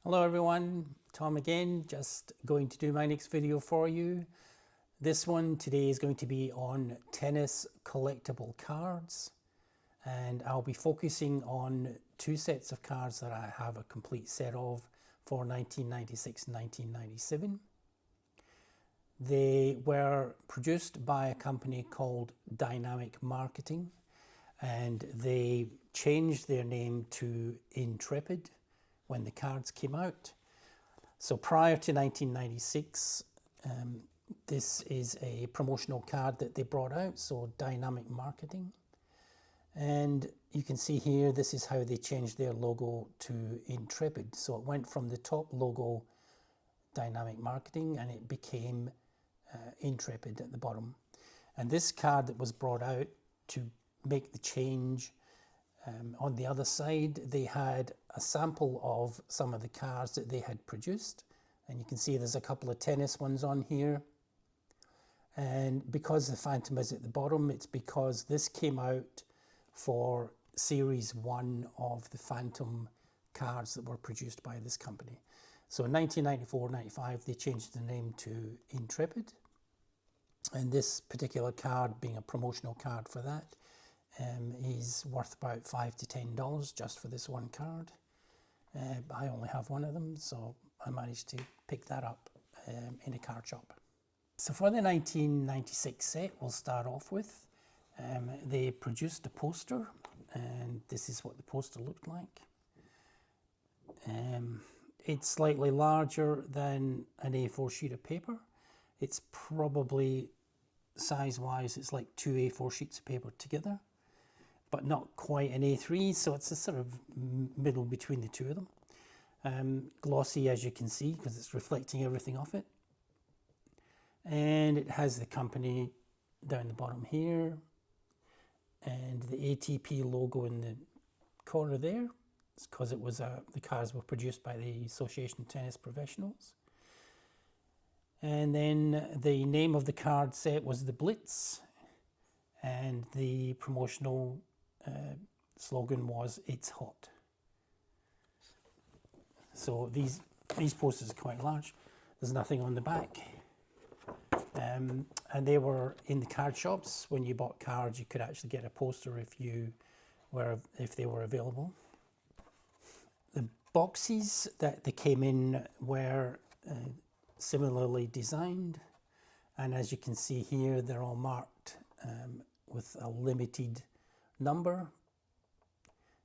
Hello everyone, Tom again, just going to do my next video for you. This one today is going to be on tennis collectible cards, and I'll be focusing on two sets of cards that I have a complete set of for 1996 and 1997. They were produced by a company called Dynamic Marketing, and they changed their name to Intrepid when the cards came out. So prior to 1996, this is a promotional card that they brought out, so Dynamic Marketing. And you can see here, this is how they changed their logo to Intrepid. So it went from the top logo, Dynamic Marketing, and it became Intrepid at the bottom. And this card that was brought out to make the change, on the other side, they had a sample of some of the cards that they had produced. And you can see there's a couple of tennis ones on here. And because the Phantom is at the bottom, it's because this came out for Series 1 of the Phantom cards that were produced by this company. So in 1994-95, they changed the name to Intrepid. And this particular card, being a promotional card for that, is worth about $5 to $10 just for this one card. I only have one of them, so I managed to pick that up in a card shop. So for the 1996 set, we'll start off with, they produced a poster, and this is what the poster looked like. It's slightly larger than an A4 sheet of paper. It's probably, size-wise, it's like two A4 sheets of paper together, but not quite an A3, so it's a sort of middle between the two of them. Glossy, as you can see, because it's reflecting everything off it. And it has the company down the bottom here, and the ATP logo in the corner there. It's because it was the cards were produced by the Association of Tennis Professionals. And then the name of the card set was the Blitz, and the promotional slogan was "It's hot." So these posters are quite large. There's nothing on the back, and they were in the card shops. When you bought cards, you could actually get a poster if they were available. The boxes that they came in were similarly designed, and as you can see here, they're all marked with a limited number.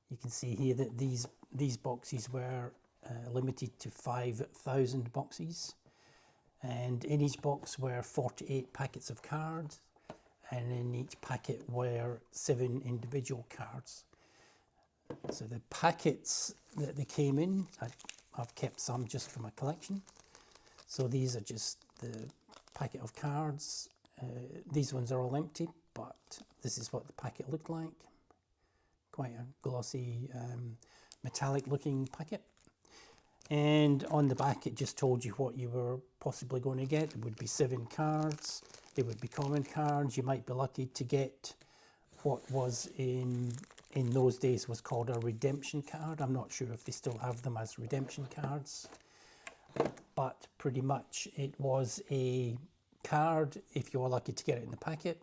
You can see here that these boxes were limited to 5,000 boxes, and in each box were 48 packets of cards, and in each packet were 7 individual cards. So the packets that they came in, I've kept some just for my collection. So these are just the packet of cards. These ones are all empty, but this is what the packet looked like. Quite a glossy, metallic looking packet. And on the back, it just told you what you were possibly going to get. It would be 7 cards. It would be common cards. You might be lucky to get what was in those days was called a redemption card. I'm not sure if they still have them as redemption cards, but pretty much it was a card, if you were lucky to get it in the packet.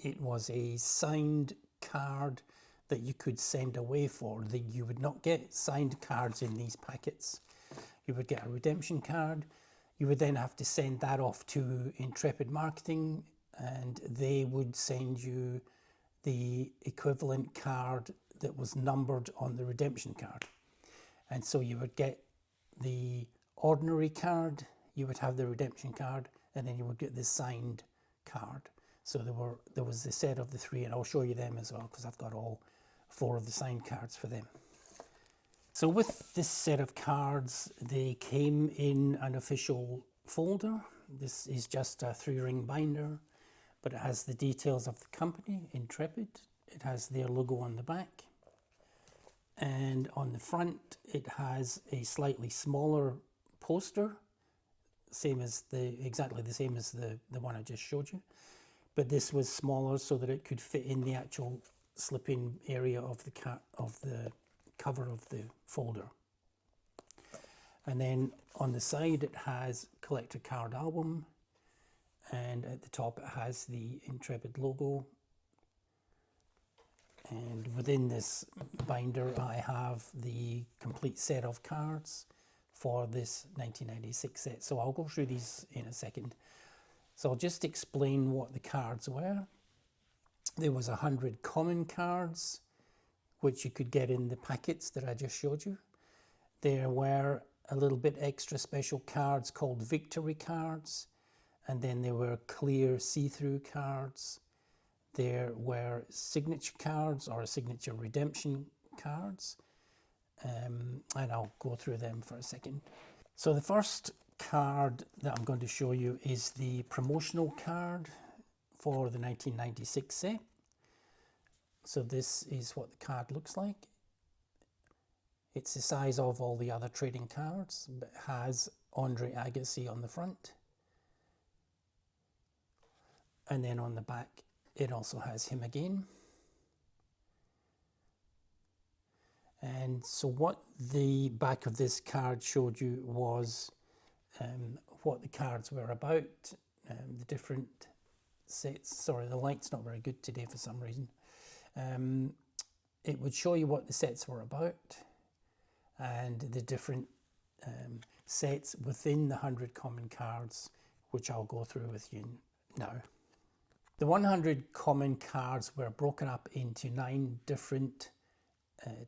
It was a signed card that you could send away for. You would not get signed cards in these packets. You would get a redemption card. You would then have to send that off to Intrepid Marketing, and they would send you the equivalent card that was numbered on the redemption card. And so you would get the ordinary card, you would have the redemption card, and then you would get the signed card. So there was the set of the 3, and I'll show you them as well, because I've got all 4 of the signed cards for them. So with this set of cards, they came in an official folder. This is just a 3-ring binder, but it has the details of the company, Intrepid. It has their logo on the back. And on the front, it has a slightly smaller poster, exactly the same as the one I just showed you. But this was smaller so that it could fit in the actual slip-in area of the cover of the folder. And then on the side it has collector card album, and at the top it has the Intrepid logo. And within this binder I have the complete set of cards for this 1996 set. So I'll go through these in a second. So I'll just explain what the cards were. There was 100 common cards, which you could get in the packets that I just showed you. There were a little bit extra special cards called victory cards, and then there were clear see-through cards. There were signature cards or signature redemption cards, and I'll go through them for a second. So the first card that I'm going to show you is the promotional card for the 1996 set. So this is what the card looks like. It's the size of all the other trading cards, but it has Andre Agassi on the front. And then on the back, it also has him again. And so what the back of this card showed you was what the cards were about, the different sets. Sorry, the light's not very good today for some reason. It would show you what the sets were about and the different sets within the 100 common cards, which I'll go through with you now. The 100 common cards were broken up into 9 different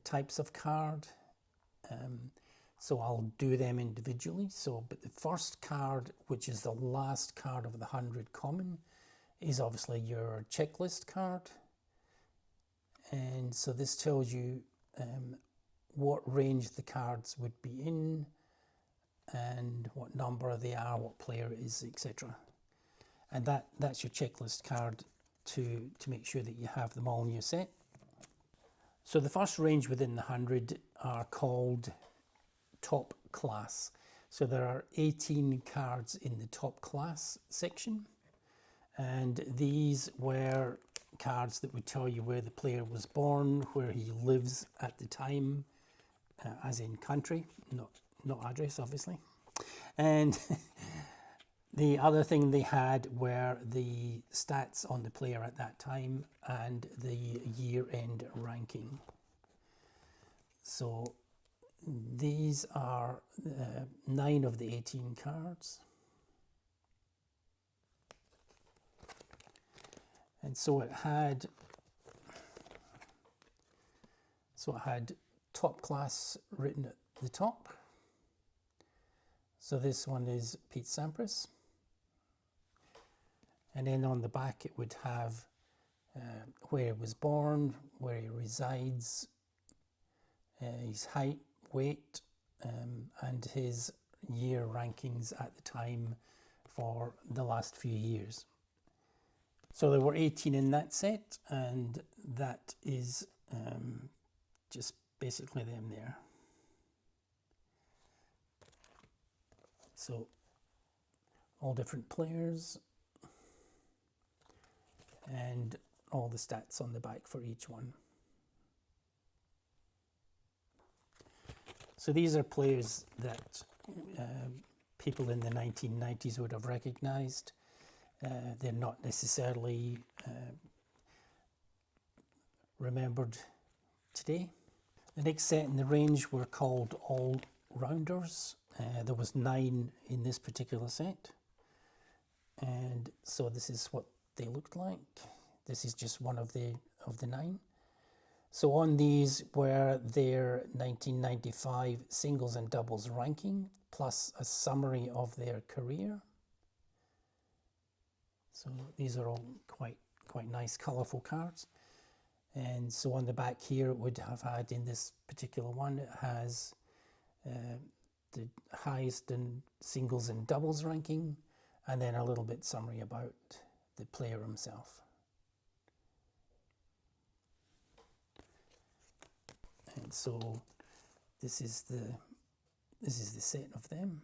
types of card. So I'll do them individually. But the first card, which is the last card of the 100 common, is obviously your checklist card. And so this tells you what range the cards would be in and what number they are, what player it is, etc. And that's your checklist card to make sure that you have them all in your set. So the first range within the 100 are called top class. So there are 18 cards in the top class section, and these were cards that would tell you where the player was born, where he lives at the time, as in country, not address obviously. And the other thing they had were the stats on the player at that time and the year-end ranking. So these are 9 of the 18 cards. And so it had top class written at the top. So this one is Pete Sampras. And then on the back it would have where he was born, where he resides, his height, weight, and his year rankings at the time for the last few years. So there were 18 in that set, and that is just basically them there. So all different players and all the stats on the back for each one. So these are players that people in the 1990s would have recognized. They're not necessarily remembered today. The next set in the range were called all-rounders. There was 9 in this particular set. And so this is what they looked like. This is just one of the 9. So on these were their 1995 singles and doubles ranking, plus a summary of their career. So these are all quite nice, colourful cards. And so on the back here, it would have had, in this particular one, it has the highest in singles and doubles ranking, and then a little bit summary about the player himself. And so this is the set of them.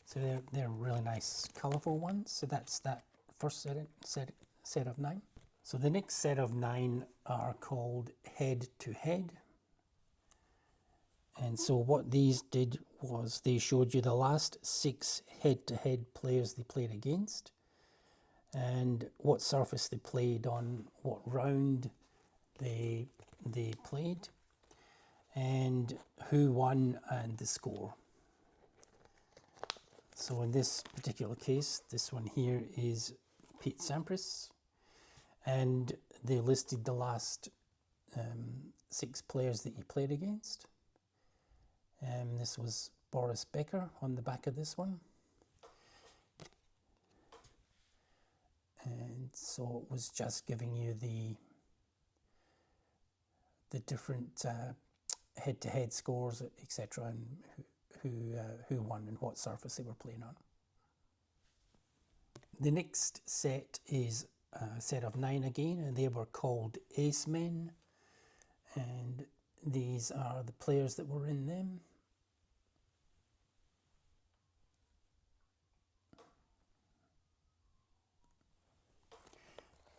So they're really nice, colourful ones. So that's that first set set of 9. So the next set of 9 are called head-to-head. And so what these did was they showed you the last 6 head-to-head players they played against, and what surface they played on, what round they played, and who won and the score. So in this particular case, this one here is Pete Sampras, and they listed the last 6 players that he played against. This was Boris Becker on the back of this one. And so it was just giving you the different head-to-head scores, etc., and who won and what surface they were playing on. The next set is a set of 9 again, and they were called Ace Men, and these are the players that were in them.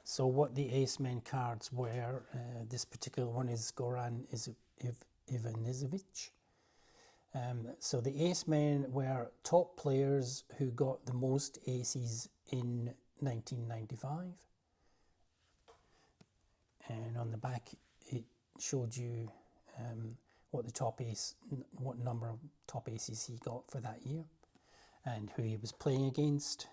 So what the Ace Men cards were, this particular one is Goran Ivanisevic. So the Ace Men were top players who got the most aces in 1995. And on the back it showed you what number of top aces he got for that year and who he was playing against.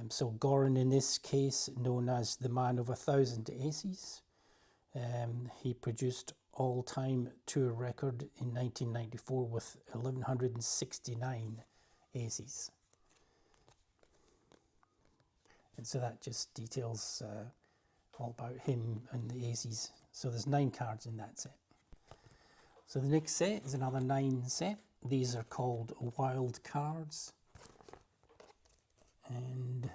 So Goran, in this case, known as the man of 1,000 aces, he produced all-time tour record in 1994 with 1,169 aces. And so that just details all about him and the aces. So there's 9 cards in that set. So the next set is another 9 set. These are called wild cards. And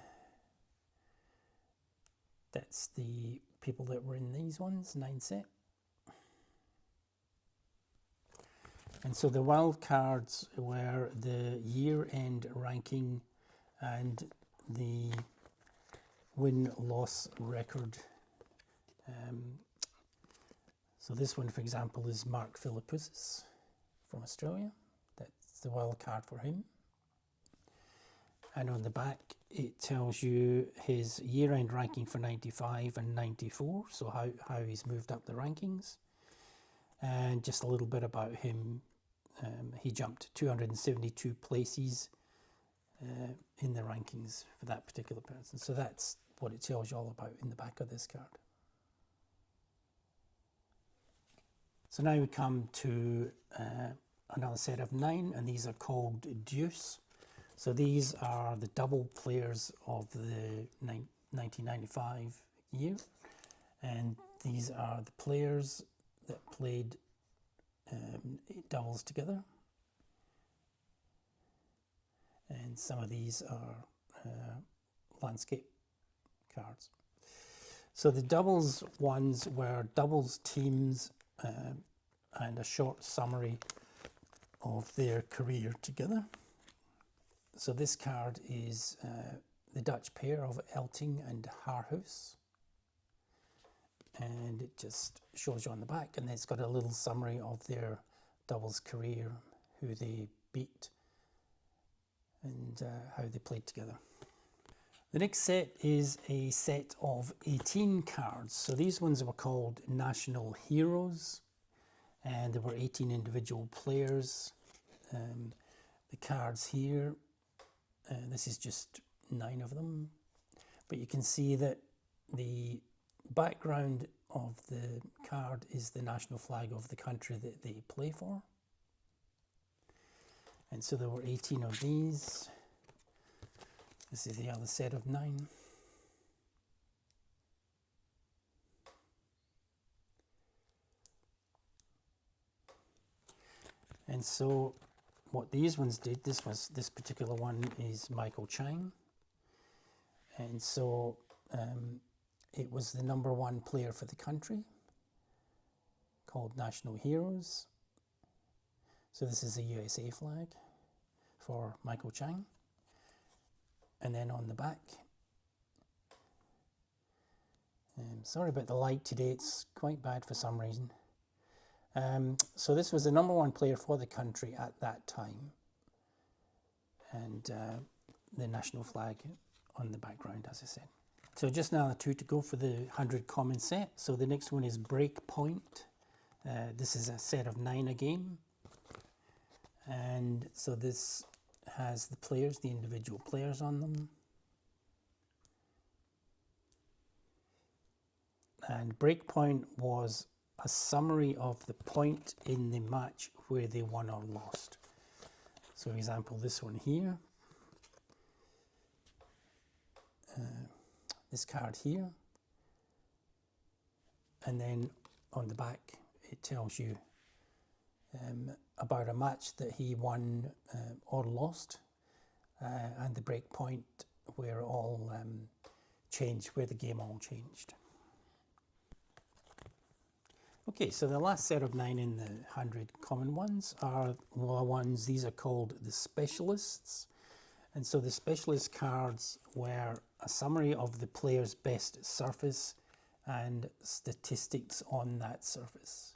that's the people that were in these ones, 9 set. And so the wild cards were the year-end ranking and the win-loss record. So this one, for example, is Mark Philippoussis from Australia. That's the wild card for him. And on the back, it tells you his year-end ranking for 95 and 94, so how he's moved up the rankings. And just a little bit about him. He jumped 272 places in the rankings for that particular person. So that's what it tells you all about in the back of this card. So now we come to another set of 9, and these are called Deuce. So these are the double players of the 1995 year, and these are the players that played doubles together. And some of these are landscape cards. So the doubles ones were doubles teams and a short summary of their career together. So this card is the Dutch pair of Elting and Haarhuis. And it just shows you on the back, and then it's got a little summary of their doubles career, who they beat and how they played together. The next set is a set of 18 cards. So these ones were called National Heroes, and there were 18 individual players. The cards here, this is just 9 of them, but you can see that the background of the card is the national flag of the country that they play for. And so there were 18 of these. This is the other set of 9. And so what these ones did, this particular one is Michael Chang. And so it was the #1 player for the country, called National Heroes. So this is a USA flag for Michael Chang. And then on the back, Sorry about the light today, it's quite bad for some reason. So this was the #1 player for the country at that time, and the national flag on the background, as I said. So just now the 2 to go for the 100 common set. So the next one is Breakpoint. This is a set of 9 a game, and so this has the players, the individual players on them. And Breakpoint was a summary of the point in the match where they won or lost. So for example, this one here, this card here, and then on the back it tells you about a match that he won or lost, and the break point where all changed, where the game all changed. Okay, so the last set of 9 in the 100 common ones are the ones, these are called the specialists. And so the specialist cards were a summary of the player's best surface and statistics on that surface.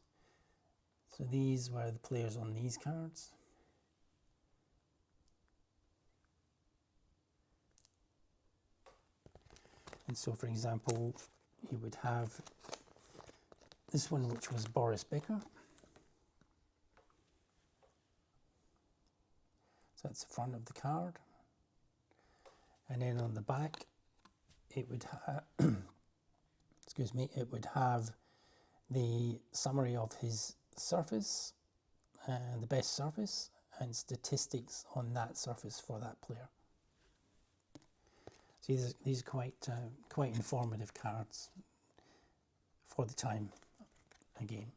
So these were the players on these cards. And so for example, you would have this one, which was Boris Becker. So that's the front of the card. And then on the back, it would have, excuse me, it would have the summary of his surface, the best surface, and statistics on that surface for that player. So these are quite informative cards for the time again.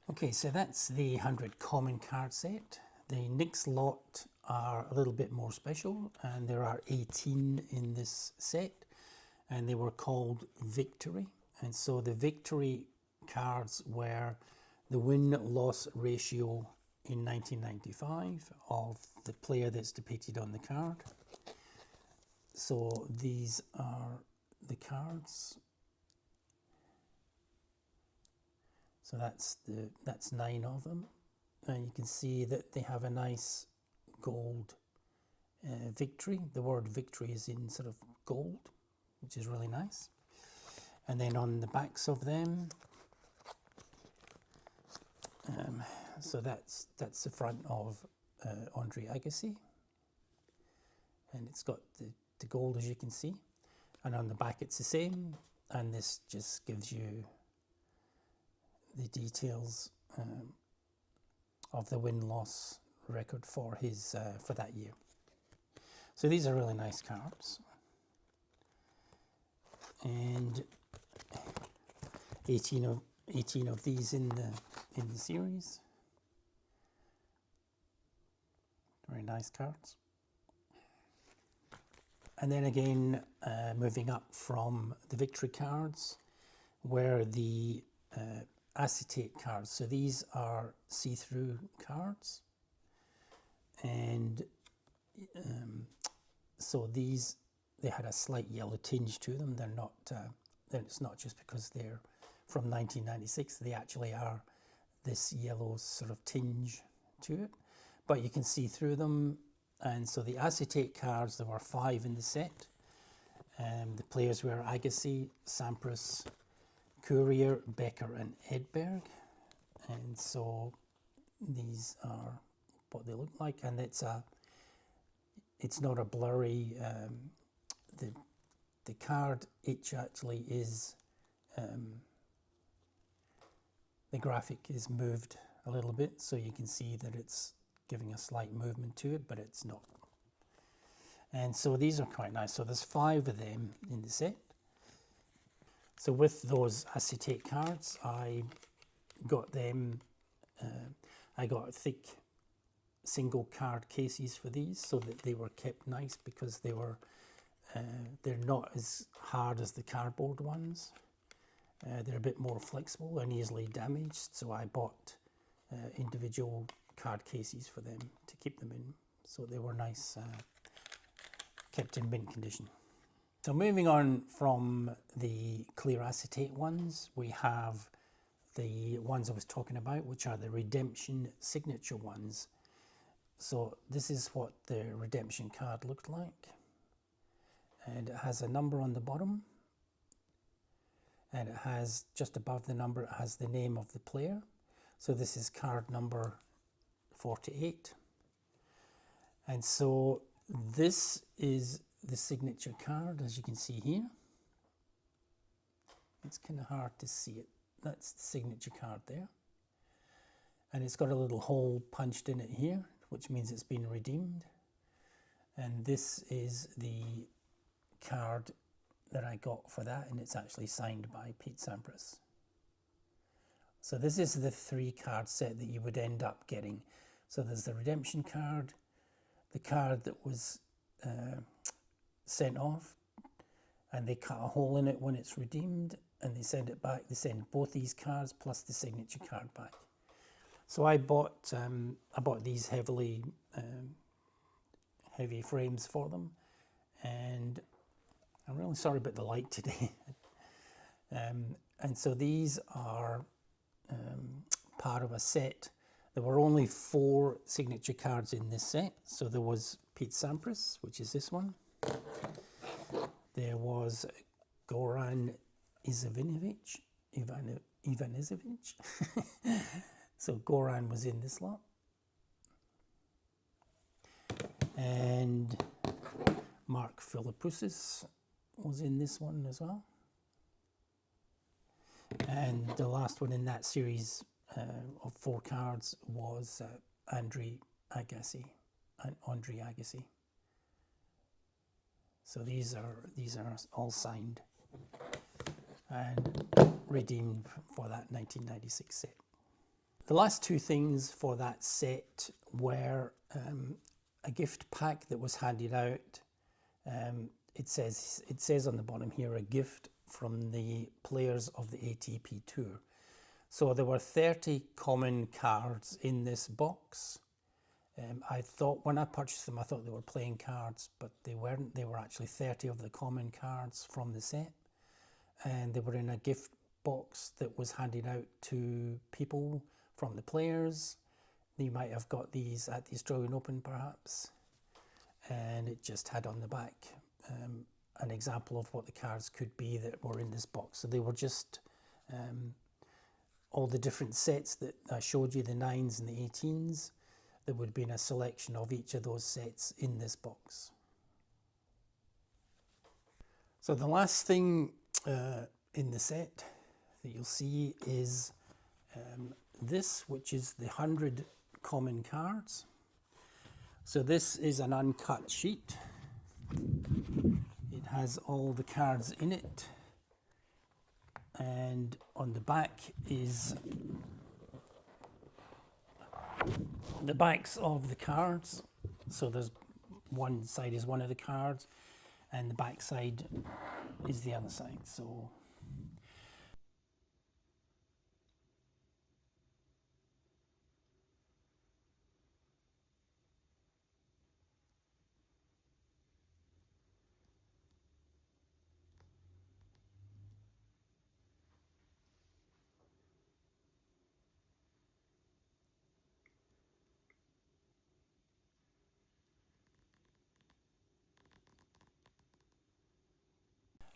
Okay, so that's the 100 common card set. The next lot are a little bit more special, and there are 18 in this set, and they were called Victory. And so the Victory cards were the win-loss ratio in 1995 of the player that's depicted on the card. So these are the cards. So that's 9 of them, and you can see that they have a nice gold victory. The word victory is in sort of gold, which is really nice. And then on the backs of them, so that's the front of Andre Agassi, and it's got the gold, as you can see, and on the back it's the same, and this just gives you the details of the win-loss record for his for that year. So these are really nice cards, and 18 of these in the series. Very nice cards. And then again, moving up from the victory cards, where the acetate cards. So these are see-through cards, and so these, they had a slight yellow tinge to them. They're not, it's not just because they're from 1996, they actually are this yellow sort of tinge to it, but you can see through them. And so the acetate cards, there were 5 in the set. The players were Agassi, Sampras, Courier, Becker and Edberg, and so these are what they look like, and it's not a blurry, the card itch actually is, the graphic is moved a little bit, so you can see that it's giving a slight movement to it, but it's not. And so these are quite nice. So there's 5 of them in the set. So with those acetate cards, I got them, I got thick single card cases for these so that they were kept nice, because they were, they're not as hard as the cardboard ones. They're a bit more flexible and easily damaged, so I bought individual card cases for them to keep them in, so they were nice, kept in mint condition. So moving on from the clear acetate ones, we have the ones I was talking about, which are the redemption signature ones. So this is what the redemption card looked like. And it has a number on the bottom. And it has, just above the number, it has the name of the player. So this is card number 48. And so this is the signature card, as you can see here. It's kind of hard to see it. That's the signature card there. And it's got a little hole punched in it here, which means it's been redeemed. And this is the card that I got for that, and it's actually signed by Pete Sampras. So this is the 3-card set that you would end up getting. So there's the redemption card, the card that was sent off, and they cut a hole in it when it's redeemed, and they send it back. They send both these cards plus the signature card back. So I bought these heavy frames for them, and I'm really sorry about the light today. And so these are part of a set. There were only 4 signature cards in this set. So there was Pete Sampras, which is this one. There was Goran Ivanisevic. So Goran was in this lot. And Mark Philippoussis was in this one as well. And the last one in that series of 4 cards was Andre Agassi. So these are all signed and redeemed for that 1996 set. The last 2 things for that set were a gift pack that was handed out. It says on the bottom here, a gift from the players of the ATP Tour. So there were 30 common cards in this box. I thought, when I purchased them, I thought they were playing cards, but they weren't. They were actually 30 of the common cards from the set. And they were in a gift box that was handed out to people from the players. You might have got these at the Australian Open, perhaps. And it just had on the back an example of what the cards could be that were in this box. So they were just all the different sets that I showed you, the 9s and the 18s. There would have been a selection of each of those sets in this box. So the last thing in the set that you'll see is this, which is the 100 common cards. So this is an uncut sheet. It has all the cards in it, and on the back is the backs of the cards. So there's one side is one of the cards, and the back side is the other side. So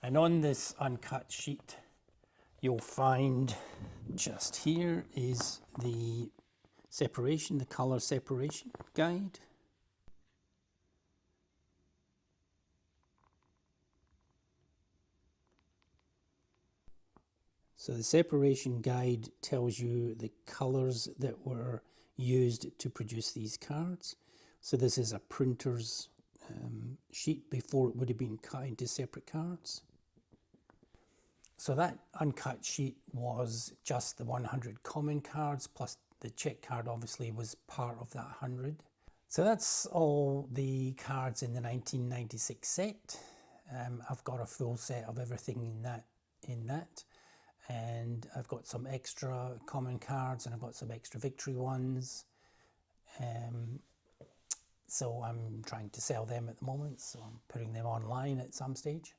and on this uncut sheet, you'll find just here is the separation, the color separation guide. So the separation guide tells you the colors that were used to produce these cards. So this is a printer's sheet before it would have been cut into separate cards. So that uncut sheet was just the 100 common cards, plus the check card obviously was part of that 100. So that's all the cards in the 1996 set. I've got a full set of everything in that. And I've got some extra common cards, and I've got some extra victory ones. So I'm trying to sell them at the moment, so I'm putting them online at some stage.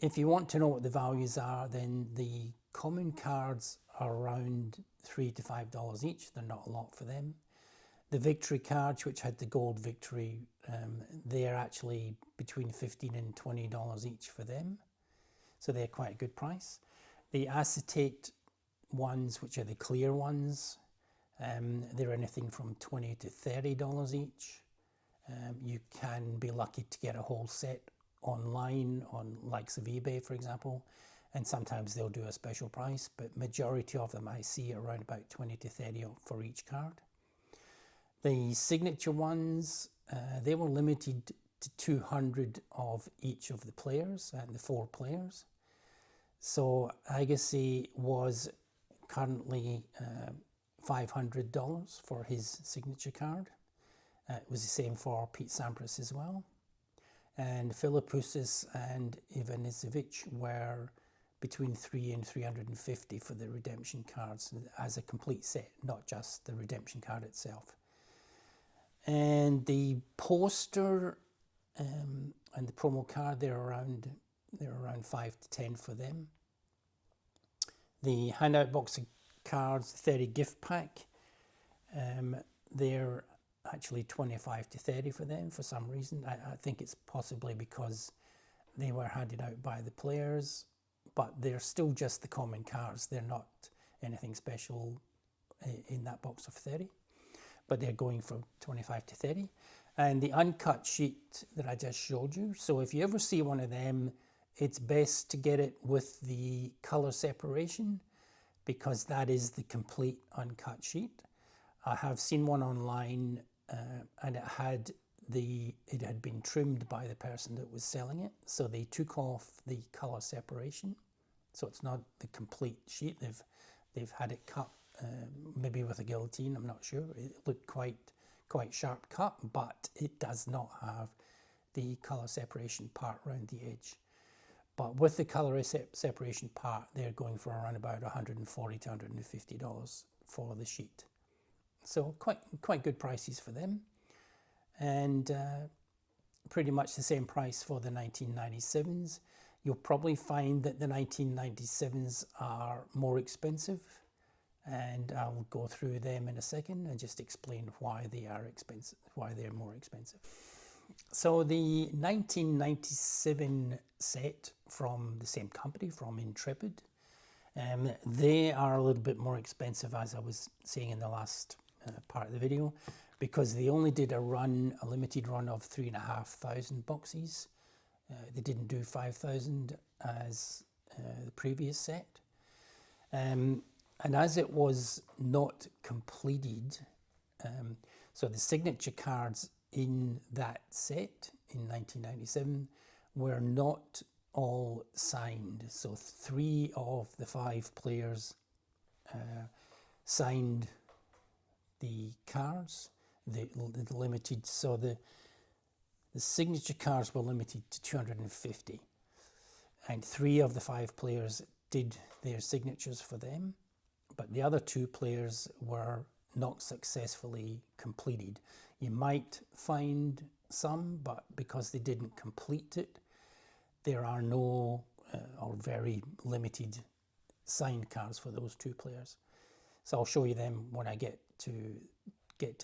if you want to know what the values are, then the common cards are around $3 to $5 each. They're not a lot for them. The victory cards, which had the gold victory, they're actually between $15 and $20 each for them. So they're quite a good price. The acetate ones, which are the clear ones, they're anything from $20 to $30 each. You can be lucky to get a whole set online on likes of eBay, for example, and sometimes they'll do a special price, but majority of them I see around about 20 to 30 for each card. The signature ones, they were limited to 200 of each of the players and the 4 players. So Agassi was currently $500 for his signature card. It was the same for Pete Sampras as well. And Philippoussis and Ivanisevic were between $300 and $350 for the redemption cards as a complete set, not just the redemption card itself. And the poster and the promo card, they're around 5 to 10 for them. The handout box of cards, 30 gift pack, they're actually 25 to 30 for them for some reason. I think it's possibly because they were handed out by the players, but they're still just the common cards. They're not anything special in that box of 30, but they're going from 25 to 30. And the uncut sheet that I just showed you, so if you ever see one of them, it's best to get it with the color separation, because that is the complete uncut sheet. I have seen one online and it had been trimmed by the person that was selling it, so they took off the color separation, so it's not the complete sheet. They've had it cut maybe with a guillotine, I'm not sure. It looked quite sharp cut, but it does not have the color separation part around the edge. But with the color separation part, they're going for around about $140 to $150 for the sheet. So quite good prices for them. And pretty much the same price for the 1997s. You'll probably find that the 1997s are more expensive, and I'll go through them in a second and just explain why they are expensive, why they're more expensive. So the 1997 set from the same company, from Intrepid, they are a little bit more expensive, as I was saying in the last part of the video, because they only did a limited run of 3,500 boxes. They didn't do 5,000 as the previous set. And as it was not completed, so the signature cards in that set in 1997 were not all signed. So 3 of the 5 players signed the cards, the limited. So the signature cards were limited to 250, and 3 of the 5 players did their signatures for them, but the other 2 players were not successfully completed. You might find some, but because they didn't complete it, there are no or very limited signed cards for those 2 players. So I'll show you them when I get to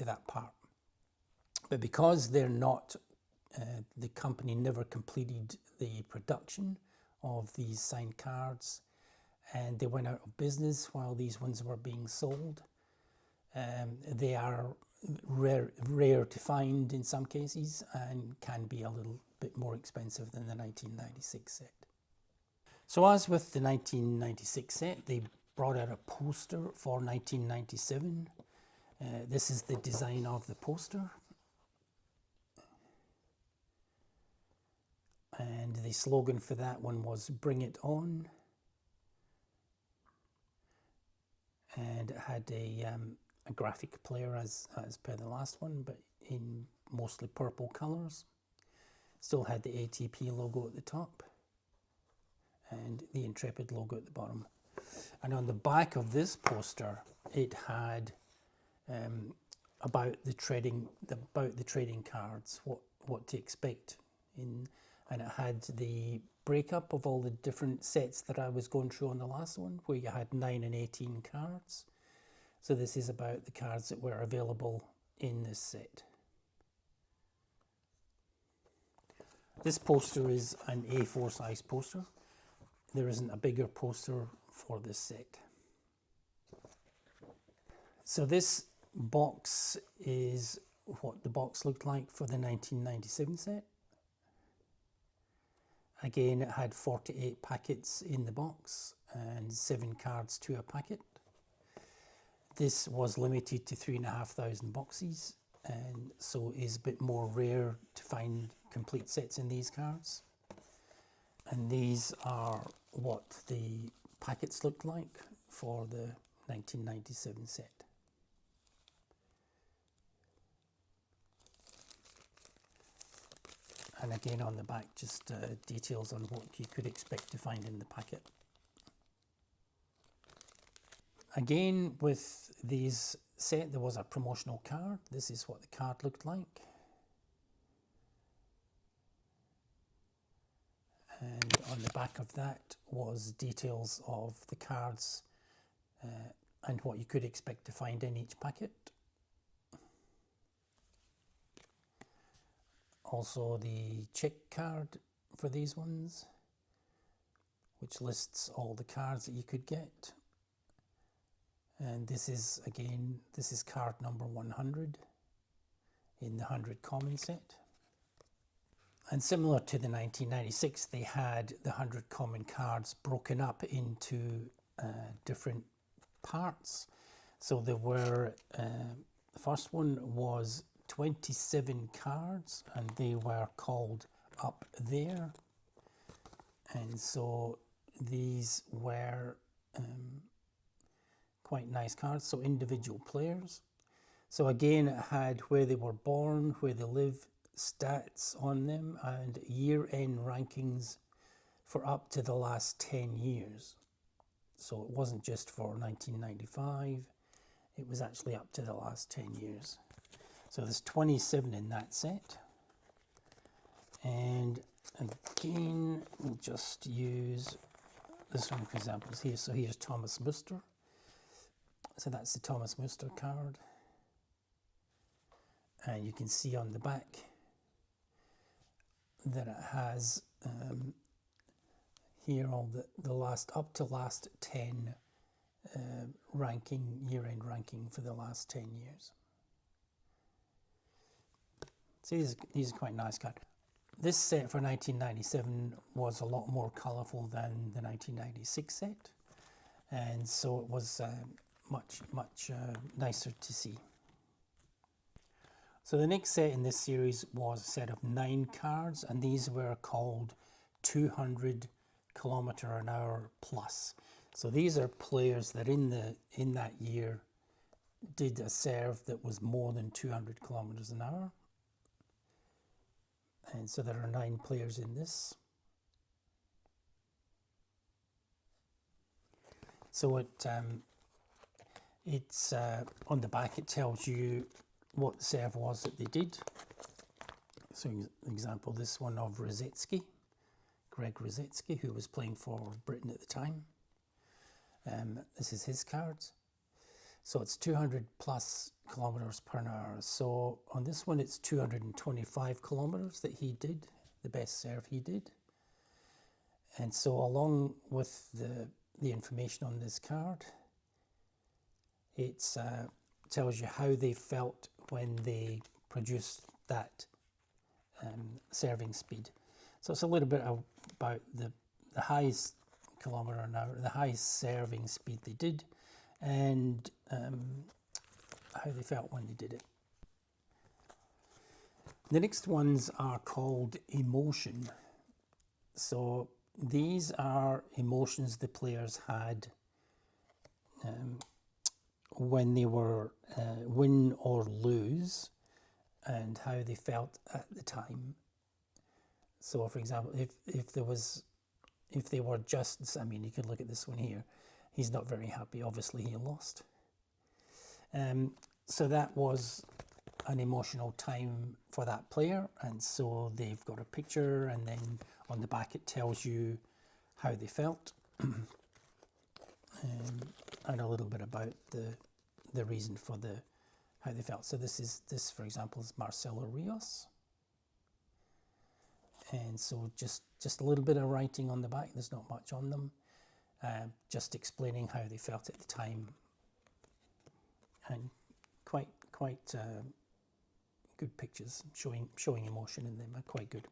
that part. But because they're not, the company never completed the production of these signed cards, and they went out of business while these ones were being sold. They are rare to find in some cases, and can be a little bit more expensive than the 1996 set. So as with the 1996 set, they brought out a poster for 1997. This is the design of the poster. And the slogan for that one was "Bring It On." And it had a graphic player as per the last one, but in mostly purple colors. Still had the ATP logo at the top and the Intrepid logo at the bottom. And on the back of this poster, it had about the trading cards, what to expect in, and it had the breakup of all the different sets that I was going through on the last one, where you had 9 and 18 cards. So this is about the cards that were available in this set. This poster is an A4 size poster. There isn't a bigger poster for this set. So this box is what the box looked like for the 1997 set. Again, it had 48 packets in the box and 7 cards to a packet. This was limited to 3,500 boxes, and so is a bit more rare to find complete sets in these cards. And these are what the packets looked like for the 1997 set. And again on the back, just details on what you could expect to find in the packet. Again, with these set, there was a promotional card. This is what the card looked like. And on the back of that was details of the cards and what you could expect to find in each packet. Also the check card for these ones, which lists all the cards that you could get. And this is, again, this is card number 100 in the 100 common set. And similar to the 1996, they had the 100 common cards broken up into different parts. So there were, the first one was 27 cards, and they were called Up There. And so these were quite nice cards, so individual players. So again, it had where they were born, where they live, stats on them, and year-end rankings for up to the last 10 years. So it wasn't just for 1995, it was actually up to the last 10 years. So there's 27 in that set. And again, we'll just use this one for examples here. So here's Thomas Muster. So that's the Thomas Muster card. And you can see on the back that it has here all the last, up to last 10 ranking, year-end ranking for the last 10 years. See, these are quite nice cards. This set for 1997 was a lot more colourful than the 1996 set, and so it was much nicer to see. So the next set in this series was a set of 9 cards, and these were called 200 km/h plus. So these are players that in that year did a serve that was more than 200 km/h. And so there are 9 players in this. So it's on the back, it tells you what the serve was that they did. So example, this one of Rosetsky, Greg Rosetsky, who was playing for Britain at the time. This is his cards. So it's 200 plus km/h. So on this one, it's 225 kilometers that he did, the best serve he did. And so along with the information on this card, it tells you how they felt when they produced that serving speed. So it's a little bit about the highest km/h, the highest serving speed they did, and how they felt when they did it. The next ones are called emotion. So these are emotions the players had when they were win or lose, and how they felt at the time. So for example, if they were just, I mean, you could look at this one here. He's not very happy, obviously he lost. So that was an emotional time for that player, and so they've got a picture, and then On the back it tells you how they felt and a little bit about the reason for how they felt. So this for example is Marcelo Rios, and so just a little bit of writing on the back. There's not much on them, just explaining how they felt at the time, and quite good pictures showing emotion in them are quite good.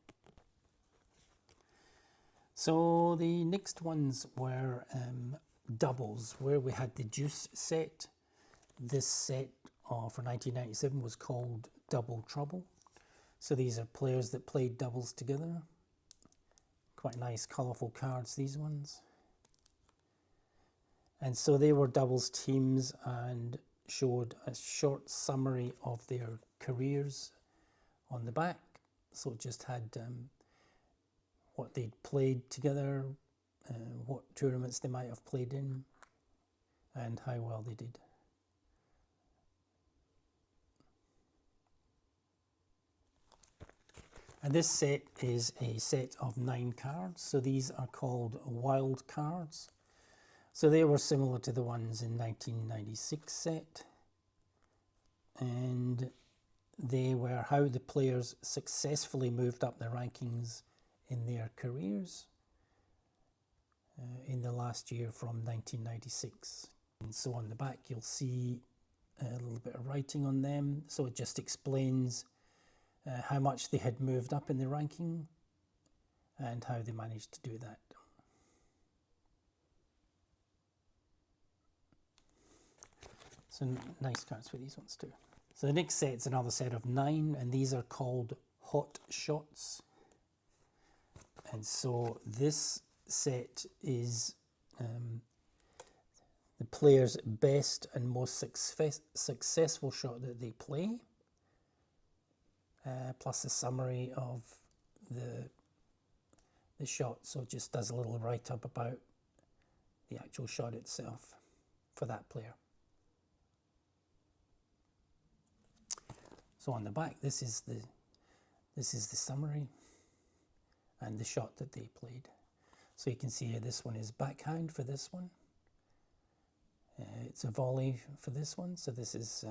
So the next ones were doubles, where we had the Juice set. This set for 1997 was called Double Trouble. So these are players that played doubles together. Quite nice, colourful cards, these ones. And so they were doubles teams and showed a short summary of their careers on the back. So it just had what they'd played together, what tournaments they might have played in, and how well they did. And this set is a set of 9 cards, so these are called wild cards. So they were similar to the ones in 1996 set, and they were how the players successfully moved up the rankings in their careers in the last year from 1996. And so on the back you'll see a little bit of writing on them, so it just explains how much they had moved up in the ranking and how they managed to do that. So nice cards for these ones too. So the next set's another set of 9, and these are called Hot Shots. And so this set is the player's best and most successful shot that they play, plus a summary of the shot. So it just does a little write-up about the actual shot itself for that player. So on the back, this is the summary and the shot that they played. So you can see here this one is backhand for this one. It's a volley for this one. So this is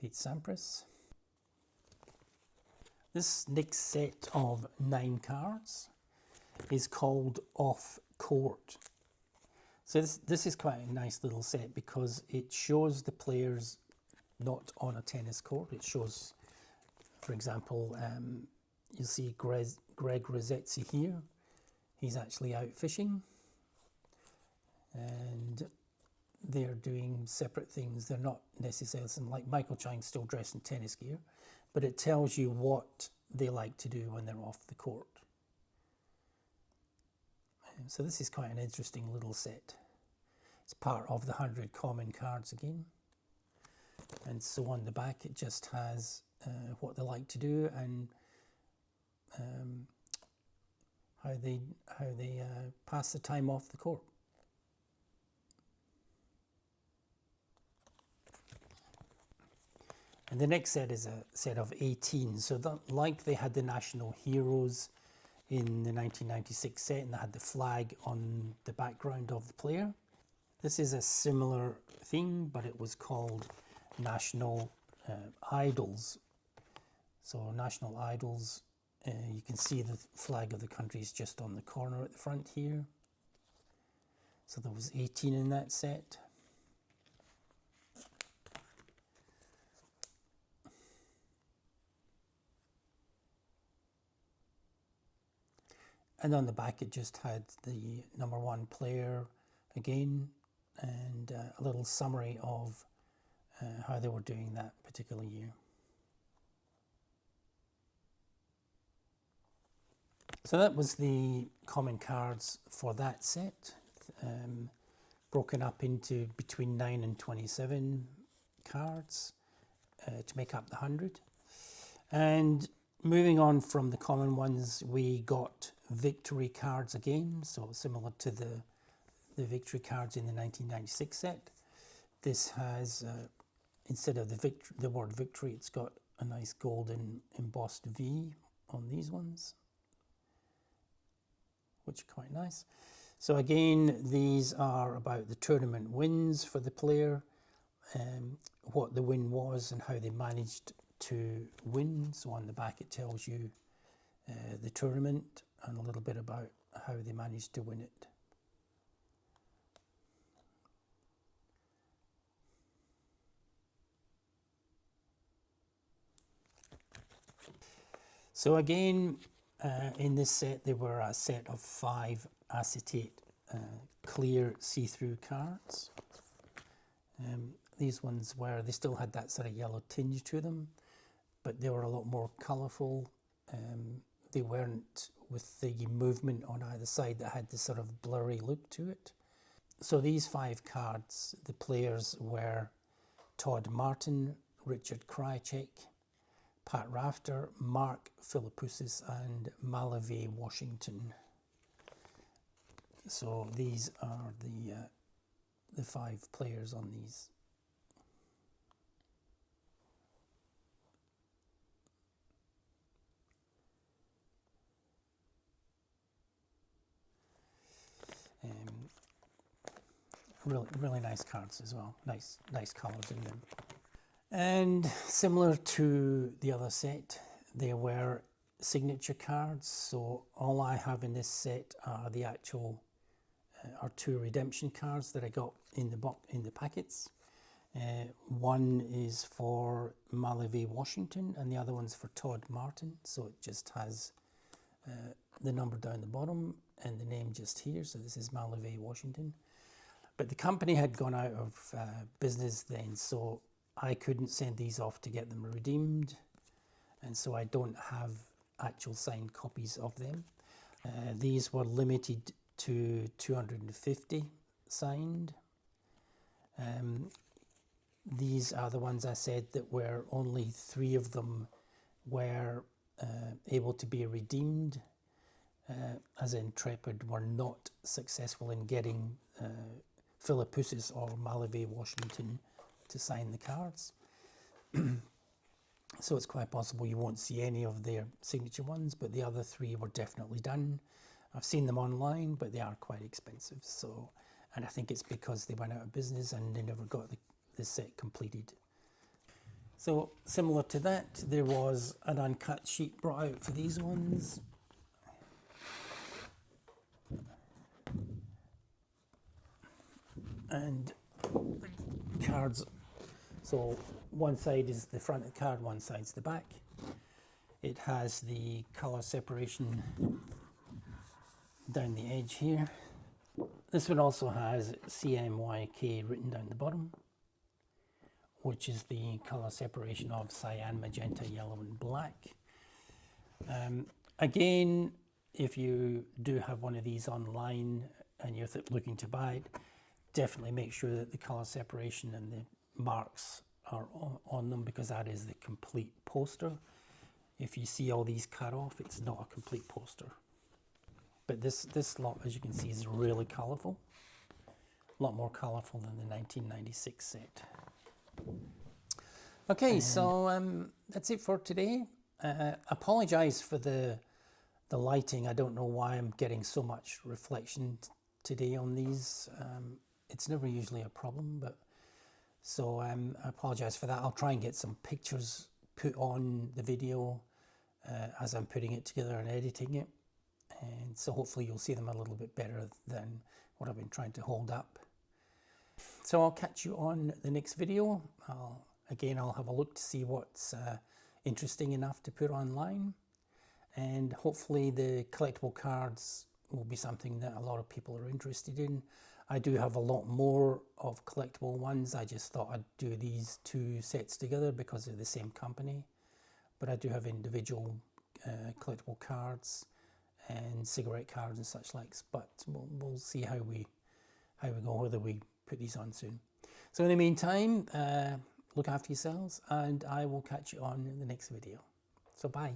Pete Sampras. This next set of 9 cards is called Off Court. So this is quite a nice little set because it shows the players not on a tennis court. It shows, for example, you'll see Greg Rossetzi here. He's actually out fishing and they're doing separate things. They're not necessarily like Michael Chang's still dressed in tennis gear, but it tells you what they like to do when they're off the court. So this is quite an interesting little set. It's part of the 100 common cards again. And so on the back it just has what they like to do and how they pass the time off the court. And the next set is a set of 18. So that, like they had the national heroes in the 1996 set and they had the flag on the background of the player. This is a similar theme, but it was called National Idols. So National Idols, you can see the flag of the country is just on the corner at the front here. So there was 18 in that set. And on the back it just had the #1 player again and a little summary of how they were doing that particular year. So that was the common cards for that set, broken up into between 9 and 27 cards to make up the 100. And moving on from the common ones, we got victory cards again, so similar to the victory cards in the 1996 set. This has, instead of the word victory, it's got a nice golden embossed V on these ones. which are quite nice. So again, these are about the tournament wins for the player, what the win was and how they managed to win. So on the back it tells you the tournament and a little bit about how they managed to win it. So again, in this set there were a set of 5 acetate clear see-through cards. These ones they still had that sort of yellow tinge to them, but they were a lot more colourful. They weren't with the movement on either side that had this sort of blurry look to it. So these 5 cards, the players were Todd Martin, Richard Krajicek, Pat Rafter, Mark Philippoussis and Malave Washington. So these are the 5 players on these. Really nice cards as well. Nice colours in them. And similar to the other set, there were signature cards. So all I have in this set are the actual are 2 redemption cards that I got in the packets. One is for Malave Washington and the other one's for Todd Martin. So it just has the number down the bottom and the name just here. So this is Malave Washington. But the company had gone out of business then, so I couldn't send these off to get them redeemed. And so I don't have actual signed copies of them. These were limited to 250 signed. These are the ones I said that were only 3 of them were able to be redeemed, as Intrepid were not successful in getting Philippoussis or Malave Washington to sign the cards. So it's quite possible you won't see any of their signature ones, but the other 3 were definitely done. I've seen them online, but they are quite expensive. So, and I think it's because they went out of business and they never got the set completed. So similar to that, there was an uncut sheet brought out for these ones. And cards, so one side is the front of the card, one side's the back. It has the colour separation down the edge here. This one also has CMYK written down the bottom, which is the colour separation of cyan, magenta, yellow and black. Again, if you do have one of these online and you're looking to buy it, definitely make sure that the colour separation and the marks are on them, because that is the complete poster. If you see all these cut off, it's not a complete poster. But this lot, as you can see, is really colourful. A lot more colourful than the 1996 set. Okay, so that's it for today. Apologise for the lighting. I don't know why I'm getting so much reflection today on these. It's never usually a problem, but so I apologise for that. I'll try and get some pictures put on the video as I'm putting it together and editing it, and so hopefully you'll see them a little bit better than what I've been trying to hold up. So I'll catch you on the next video. I'll have a look to see what's interesting enough to put online, and hopefully the collectible cards will be something that a lot of people are interested in. I do have a lot more of collectible ones. I just thought I'd do these 2 sets together because they're the same company. But I do have individual collectible cards and cigarette cards and such likes. But we'll see how we go, whether we put these on soon. So in the meantime, look after yourselves, and I will catch you on the next video. So bye.